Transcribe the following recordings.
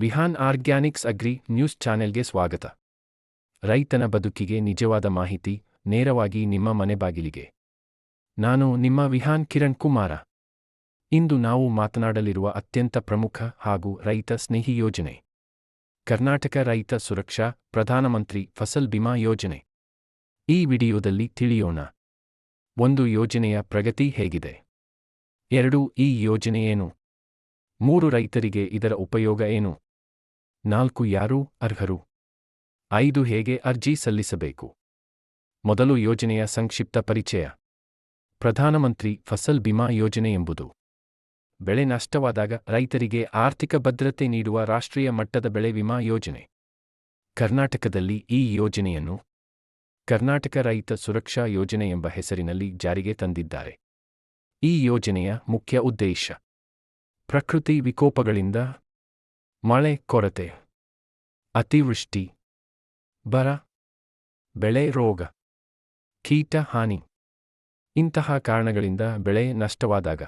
Vihaan Organics agri news ಚಾನೆಲ್ಗೆ ಸ್ವಾಗತ. ರೈತನ ಬದುಕಿಗೆ ನಿಜವಾದ ಮಾಹಿತಿ ನೇರವಾಗಿ ನಿಮ್ಮ ಮನೆ ಬಾಗಿಲಿಗೆ. ನಾನು ನಿಮ್ಮ ವಿಹಾನ್ ಕಿರಣ್ ಕುಮಾರ. ಇಂದು ನಾವು ಮಾತನಾಡಲಿರುವ ಅತ್ಯಂತ ಪ್ರಮುಖ ಹಾಗೂ ರೈತ ಸ್ನೇಹಿ ಯೋಜನೆ ಕರ್ನಾಟಕ ರೈತ ಸುರಕ್ಷಾ ಪ್ರಧಾನಮಂತ್ರಿ ಫಸಲ್ ಬಿಮಾ ಯೋಜನೆ. ಈ ವಿಡಿಯೋದಲ್ಲಿ ತಿಳಿಯೋಣ: 1. ಯೋಜನೆಯ ಪ್ರಗತಿ ಹೇಗಿದೆ? 2. ಈ ಯೋಜನೆ ಏನು? 3. ರೈತರಿಗೆ ಇದರ ಉಪಯೋಗ ಏನು? 4. ಯಾರು ಅರ್ಹರು? 5. ಹೇಗೆ ಅರ್ಜಿ ಸಲ್ಲಿಸಬೇಕು? ಮೊದಲು ಯೋಜನೆಯ ಸಂಕ್ಷಿಪ್ತ ಪರಿಚಯ. ಪ್ರಧಾನಮಂತ್ರಿ ಫಸಲ್ ಬಿಮಾ ಯೋಜನೆ ಎಂಬುದು ಬೆಳೆ ನಷ್ಟವಾದಾಗ ರೈತರಿಗೆ ಆರ್ಥಿಕ ಭದ್ರತೆ ನೀಡುವ ರಾಷ್ಟ್ರೀಯ ಮಟ್ಟದ ಬೆಳೆ ವಿಮಾ ಯೋಜನೆ. ಕರ್ನಾಟಕದಲ್ಲಿ ಈ ಯೋಜನೆಯನ್ನು ಕರ್ನಾಟಕ ರೈತ ಸುರಕ್ಷಾ ಯೋಜನೆ ಎಂಬ ಹೆಸರಿನಲ್ಲಿ ಜಾರಿಗೆ ತಂದಿದ್ದಾರೆ. ಈ ಯೋಜನೆಯ ಮುಖ್ಯ ಉದ್ದೇಶ ಪ್ರಕೃತಿ ವಿಕೋಪಗಳಿಂದ ಮಳೆ ಕೊರತೆ, ಅತಿವೃಷ್ಟಿ, ಬರ, ಬೆಳೆ ರೋಗ, ಕೀಟ ಹಾನಿ ಇಂತಹ ಕಾರಣಗಳಿಂದ ಬೆಳೆ ನಷ್ಟವಾದಾಗ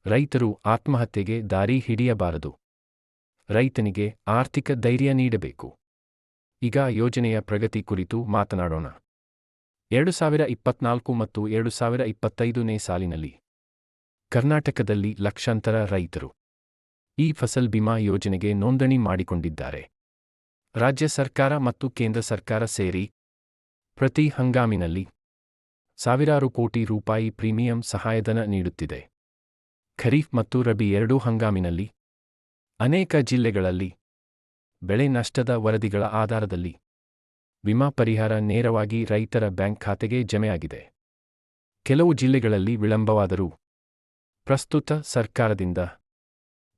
ರೈತರು ಆತ್ಮಹತ್ಯೆಗೆ ದಾರಿ ಹಿಡಿಯಬಾರದು. ರೈತನಿಗೆ ಆರ್ಥಿಕ ಧೈರ್ಯ ನೀಡಬೇಕು. ಈಗ ಯೋಜನೆಯ ಪ್ರಗತಿ ಕುರಿತು ಮಾತನಾಡೋಣ. 2024 ಮತ್ತು 2025ನೇ ಸಾಲಿನಲ್ಲಿ ಕರ್ನಾಟಕದಲ್ಲಿ ಲಕ್ಷಾಂತರ ರೈತರು ಈ ಫಸಲ್ ಬಿಮಾ ಯೋಜನೆಗೆ ನೋಂದಣಿ ಮಾಡಿಕೊಂಡಿದ್ದಾರೆ. ರಾಜ್ಯ ಸರ್ಕಾರ ಮತ್ತು ಕೇಂದ್ರ ಸರ್ಕಾರ ಸೇರಿ ಪ್ರತಿ ಹಂಗಾಮಿನಲ್ಲಿ ಸಾವಿರಾರು ಕೋಟಿ ರೂಪಾಯಿ ಪ್ರೀಮಿಯಂ ಸಹಾಯಧನ ನೀಡುತ್ತಿದೆ. ಖರೀಫ್ ಮತ್ತು ರಬಿ ಎರಡೂ ಹಂಗಾಮಿನಲ್ಲಿ ಅನೇಕ ಜಿಲ್ಲೆಗಳಲ್ಲಿ ಬೆಳೆ ನಷ್ಟದ ವರದಿಗಳ ಆಧಾರದಲ್ಲಿ ವಿಮಾ ಪರಿಹಾರ ನೇರವಾಗಿ ರೈತರ ಬ್ಯಾಂಕ್ ಖಾತೆಗೆ ಜಮೆಯಾಗಿದೆ. ಕೆಲವು ಜಿಲ್ಲೆಗಳಲ್ಲಿ ವಿಳಂಬವಾದರೂ ಪ್ರಸ್ತುತ ಸರ್ಕಾರದಿಂದ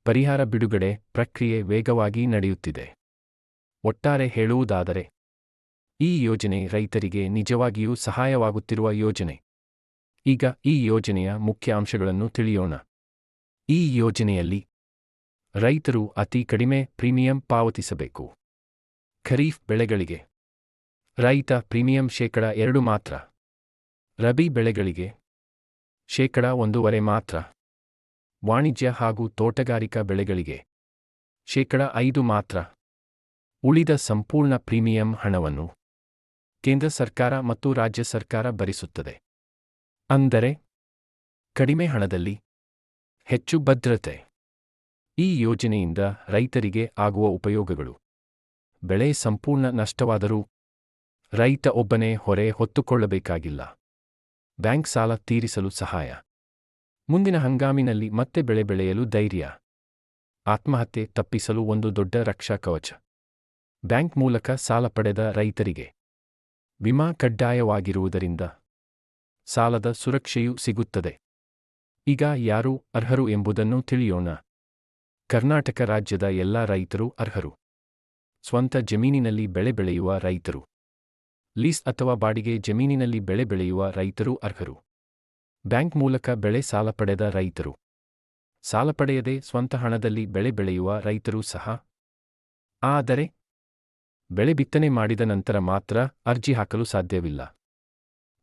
ಪರಿಹಾರ ಬಿಡುಗಡೆ ಪ್ರಕ್ರಿಯೆ ವೇಗವಾಗಿ ನಡೆಯುತ್ತಿದೆ. ಒಟ್ಟಾರೆ ಹೇಳುವುದಾದರೆ ಈ ಯೋಜನೆ ರೈತರಿಗೆ ನಿಜವಾಗಿಯೂ ಸಹಾಯವಾಗುತ್ತಿರುವ ಯೋಜನೆ. ಈಗ ಈ ಯೋಜನೆಯ ಮುಖ್ಯ ಅಂಶಗಳನ್ನು ತಿಳಿಯೋಣ. ಈ ಯೋಜನೆಯಲ್ಲಿ ರೈತರು ಅತಿ ಕಡಿಮೆ ಪ್ರೀಮಿಯಂ ಪಾವತಿಸಬೇಕು. ಖರೀಫ್ ಬೆಳೆಗಳಿಗೆ ರೈತ ಪ್ರೀಮಿಯಂ 2% ಮಾತ್ರ. ರಬಿ ಬೆಳೆಗಳಿಗೆ 1.5% ಮಾತ್ರ. ವಾಣಿಜ್ಯ ಹಾಗೂ ತೋಟಗಾರಿಕಾ ಬೆಳೆಗಳಿಗೆ 5% ಮಾತ್ರ. ಉಳಿದ ಸಂಪೂರ್ಣ ಪ್ರೀಮಿಯಂ ಹಣವನ್ನು ಕೇಂದ್ರ ಸರ್ಕಾರ ಮತ್ತು ರಾಜ್ಯ ಸರ್ಕಾರ ಭರಿಸುತ್ತದೆ. ಅಂದರೆ ಕಡಿಮೆ ಹಣದಲ್ಲಿ ಹೆಚ್ಚು ಭದ್ರತೆ. ಈ ಯೋಜನೆಯಿಂದ ರೈತರಿಗೆ ಆಗುವ ಉಪಯೋಗಗಳು: ಬೆಳೆ ಸಂಪೂರ್ಣ ನಷ್ಟವಾದರೂ ರೈತ ಒಬ್ಬನೇ ಹೊರೆ ಹೊತ್ತುಕೊಳ್ಳಬೇಕಾಗಿಲ್ಲ. ಬ್ಯಾಂಕ್ ಸಾಲ ತೀರಿಸಲು ಸಹಾಯ. ಮುಂದಿನ ಹಂಗಾಮಿನಲ್ಲಿ ಮತ್ತೆ ಬೆಳೆ ಬೆಳೆಯಲು ಧೈರ್ಯ. ಆತ್ಮಹತ್ಯೆ ತಪ್ಪಿಸಲು ಒಂದು ದೊಡ್ಡ ರಕ್ಷಾ ಕವಚ. ಬ್ಯಾಂಕ್ ಮೂಲಕ ಸಾಲ ಪಡೆದ ರೈತರಿಗೆ ವಿಮಾ ಕಡ್ಡಾಯವಾಗಿರುವುದರಿಂದ ಸಾಲದ ಸುರಕ್ಷೆಯೂ ಸಿಗುತ್ತದೆ. ಈಗ ಯಾರು ಅರ್ಹರು ಎಂಬುದನ್ನು ತಿಳಿಯೋಣ. ಕರ್ನಾಟಕ ರಾಜ್ಯದ ಎಲ್ಲ ರೈತರು ಅರ್ಹರು. ಸ್ವಂತ ಜಮೀನಿನಲ್ಲಿ ಬೆಳೆ ಬೆಳೆಯುವ ರೈತರು, ಲೀಸ್ ಅಥವಾ ಬಾಡಿಗೆ ಜಮೀನಿನಲ್ಲಿ ಬೆಳೆ ಬೆಳೆಯುವ ರೈತರು ಅರ್ಹರು. ಬ್ಯಾಂಕ್ ಮೂಲಕ ಬೆಳೆ ಸಾಲ ಪಡೆದ ರೈತರು, ಸಾಲ ಪಡೆಯದೆ ಸ್ವಂತ ಹಣದಲ್ಲಿ ಬೆಳೆ ಬೆಳೆಯುವ ರೈತರೂ ಸಹ. ಆದರೆ ಬೆಳೆ ಬಿತ್ತನೆ ಮಾಡಿದ ನಂತರ ಮಾತ್ರ ಅರ್ಜಿ ಹಾಕಲು ಸಾಧ್ಯವಿಲ್ಲ.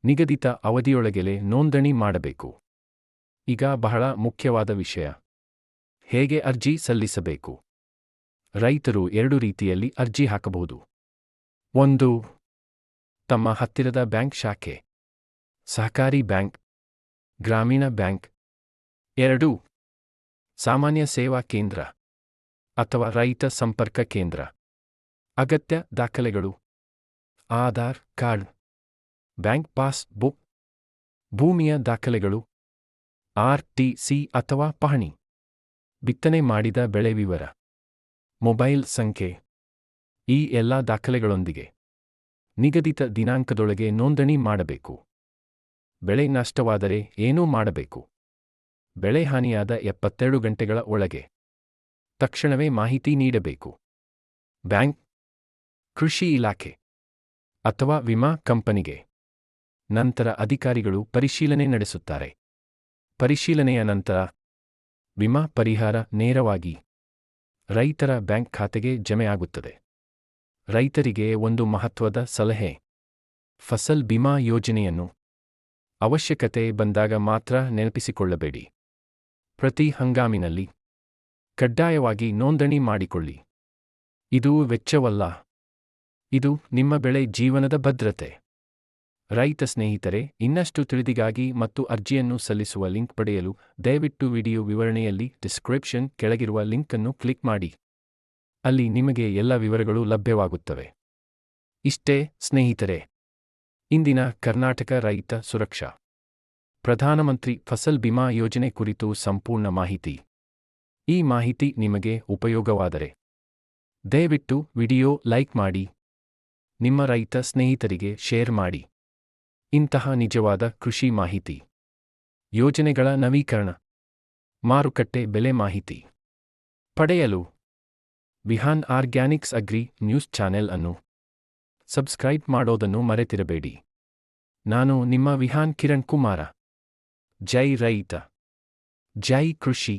ನಿಗದಿತ ಅವಧಿಯೊಳಗೆಲೆ ನೋಂದಣಿ ಮಾಡಬೇಕು. ಈಗ ಬಹಳ ಮುಖ್ಯವಾದ ವಿಷಯ: ಹೇಗೆ ಅರ್ಜಿ ಸಲ್ಲಿಸಬೇಕು? ರೈತರು 2 ರೀತಿಯಲ್ಲಿ ಅರ್ಜಿ ಹಾಕಬಹುದು. 1. ತಮ್ಮ ಹತ್ತಿರದ ಬ್ಯಾಂಕ್ ಶಾಖೆ, ಸಹಕಾರಿ ಬ್ಯಾಂಕ್, ಗ್ರಾಮೀಣ ಬ್ಯಾಂಕ್. 2. ಸಾಮಾನ್ಯ ಸೇವಾ ಕೇಂದ್ರ ಅಥವಾ ರೈತ ಸಂಪರ್ಕ ಕೇಂದ್ರ. ಅಗತ್ಯ ದಾಖಲೆಗಳು: Aadhaar card, bank pass book, ಭೂಮಿಯ ದಾಖಲೆಗಳು, RTC ಅಥವಾ ಪಹಣಿ, ಬಿತ್ತನೆ ಮಾಡಿದ ಬೆಳೆ ವಿವರ, ಮೊಬೈಲ್ ಸಂಖ್ಯೆ. ಈ ಎಲ್ಲ ದಾಖಲೆಗಳೊಂದಿಗೆ ನಿಗದಿತ ದಿನಾಂಕದೊಳಗೆ ನೋಂದಣಿ ಮಾಡಬೇಕು. ಬೆಳೆ ನಷ್ಟವಾದರೆ ಏನೂ ಮಾಡಬೇಕು? ಬೆಳೆ ಹಾನಿಯಾದ 72 ಗಂಟೆಗಳ ಒಳಗೆ ತಕ್ಷಣವೇ ಮಾಹಿತಿ ನೀಡಬೇಕು. ಬ್ಯಾಂಕ್, ಕೃಷಿ ಇಲಾಖೆ ಅಥವಾ ವಿಮಾ ಕಂಪನಿಗೆ. ನಂತರ ಅಧಿಕಾರಿಗಳು ಪರಿಶೀಲನೆ ನಡೆಸುತ್ತಾರೆ. ಪರಿಶೀಲನೆಯ ನಂತರ ವಿಮಾ ಪರಿಹಾರ ನೇರವಾಗಿ ರೈತರ ಬ್ಯಾಂಕ್ ಖಾತೆಗೆ ಜಮೆಯಾಗುತ್ತದೆ. ರೈತರಿಗೆ ಒಂದು ಮಹತ್ವದ ಸಲಹೆ: ಫಸಲ್ ಬಿಮಾ ಯೋಜನೆಯನ್ನು ಅವಶ್ಯಕತೆ ಬಂದಾಗ ಮಾತ್ರ ನೆನಪಿಸಿಕೊಳ್ಳಬೇಡಿ. ಪ್ರತಿ ಹಂಗಾಮಿನಲ್ಲಿ ಕಡ್ಡಾಯವಾಗಿ ನೋಂದಣಿ ಮಾಡಿಕೊಳ್ಳಿ. ಇದು ವೆಚ್ಚವಲ್ಲ. ಇದು ನಿಮ್ಮ ಬೆಳೆ ಜೀವನದ ಭದ್ರತೆ. ರೈತ ಸ್ನೇಹಿತರೆ, ಇನ್ನಷ್ಟು ತಿಳಿದಿಗಾಗಿ ಮತ್ತು ಅರ್ಜಿಯನ್ನು ಸಲ್ಲಿಸುವ ಲಿಂಕ್ ಪಡೆಯಲು ದಯವಿಟ್ಟು ವಿಡಿಯೋ ವಿವರಣೆಯಲ್ಲಿ ಡಿಸ್ಕ್ರಿಪ್ಷನ್ ಕೆಳಗಿರುವ ಲಿಂಕ್ ಅನ್ನು ಕ್ಲಿಕ್ ಮಾಡಿ. ಅಲ್ಲಿ ನಿಮಗೆ ಎಲ್ಲ ವಿವರಗಳು ಲಭ್ಯವಾಗುತ್ತವೆ. ಇಷ್ಟೇ ಸ್ನೇಹಿತರೆ, ಇಂದಿನ ಕರ್ನಾಟಕ ರೈತ ಸುರಕ್ಷಾ ಪ್ರಧಾನಮಂತ್ರಿ ಫಸಲ್ ಬಿಮಾ ಯೋಜನೆ ಕುರಿತು ಸಂಪೂರ್ಣ ಮಾಹಿತಿ. ಈ ಮಾಹಿತಿ ನಿಮಗೆ ಉಪಯೋಗವಾದರೆ ದಯವಿಟ್ಟು ವಿಡಿಯೋ ಲೈಕ್ ಮಾಡಿ, ನಿಮ್ಮ ರೈತ ಸ್ನೇಹಿತರಿಗೆ ಶೇರ್ ಮಾಡಿ. ಇಂತಹ ನಿಜವಾದ ಕೃಷಿ ಮಾಹಿತಿ, ಯೋಜನೆಗಳ ನವೀಕರಣ, ಮಾರುಕಟ್ಟೆ ಬೆಲೆ ಮಾಹಿತಿ ಪಡೆಯಲು Vihaan Organics agri news channel ಅನ್ನು ಸಬ್ಸ್ಕ್ರೈಬ್ ಮಾಡೋದನ್ನು ಮರೆತಿರಬೇಡಿ. ನಾನು ನಿಮ್ಮ ವಿಹಾನ್ ಕಿರಣ್ ಕುಮಾರ. ಜೈ ರೈತ, ಜೈ ಕೃಷಿ.